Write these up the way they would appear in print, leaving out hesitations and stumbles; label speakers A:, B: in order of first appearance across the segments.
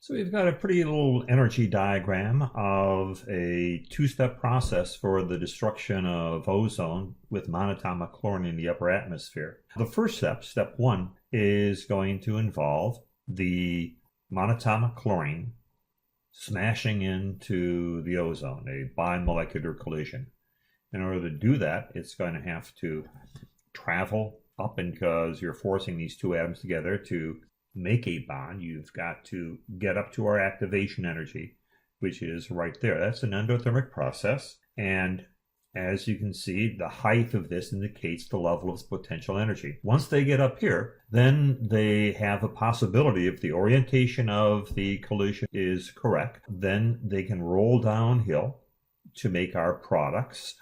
A: So we've got a pretty little energy diagram of a two-step process for the destruction of ozone with monatomic chlorine in the upper atmosphere. The first step, step one, is going to involve the monatomic chlorine smashing into the ozone, a bimolecular collision. In order to do that, it's going to have to travel up, and because you're forcing these two atoms together to make a bond, you've got to get up to our activation energy, which is right there. That's an endothermic process. And as you can see, the height of this indicates the level of potential energy. Once they get up here, then they have a possibility, if the orientation of the collision is correct, then they can roll downhill to make our products,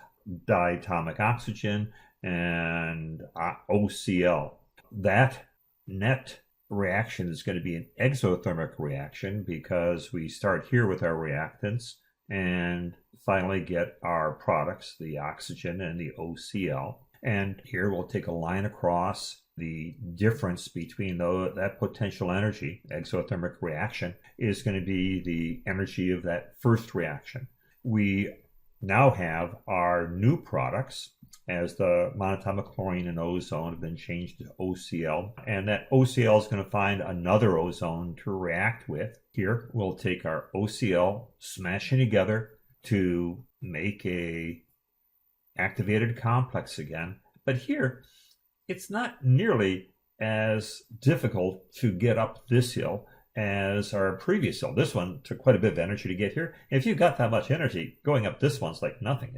A: diatomic oxygen and OCl. That net reaction is going to be an exothermic reaction because we start here with our reactants and finally get our products, the oxygen and the OCl. And here we'll take a line across. The difference between that potential energy, exothermic reaction, is going to be the energy of that first reaction. We now have our new products, as the monatomic chlorine and ozone have been changed to OCl, and that OCl is going to find another ozone to react with. Here we'll take our OCl, smashing together to make a activated complex again, but here it's not nearly as difficult to get up this hill as our previous hill. This one took quite a bit of energy to get here. If you've got that much energy, going up this one's like nothing.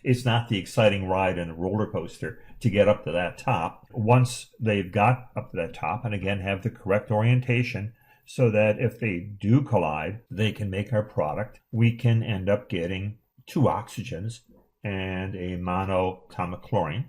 A: It's not the exciting ride in a roller coaster to get up to that top. Once they've got up to that top, and again have the correct orientation, so that if they do collide, they can make our product, we can end up getting two oxygens and a monatomic chlorine.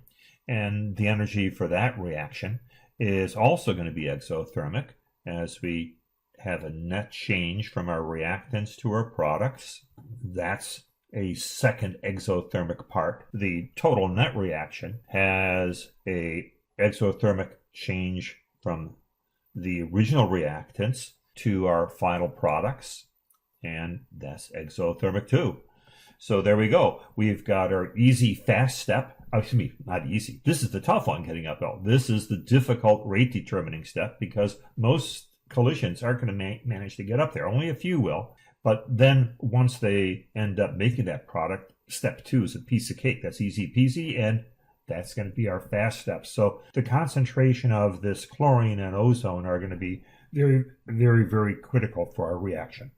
A: And the energy for that reaction is also going to be exothermic, as we have a net change from our reactants to our products. That's a second exothermic part. The total net reaction has a exothermic change from the original reactants to our final products, and that's exothermic too. So there we go. We've got our easy, fast step. Excuse me, not easy. This is the tough one, getting uphill. This is the difficult rate determining step, because most collisions aren't going to manage to get up there. Only a few will. But then once they end up making that product, step two is a piece of cake. That's easy peasy, and that's going to be our fast step. So the concentration of this chlorine and ozone are going to be very, very, very critical for our reaction.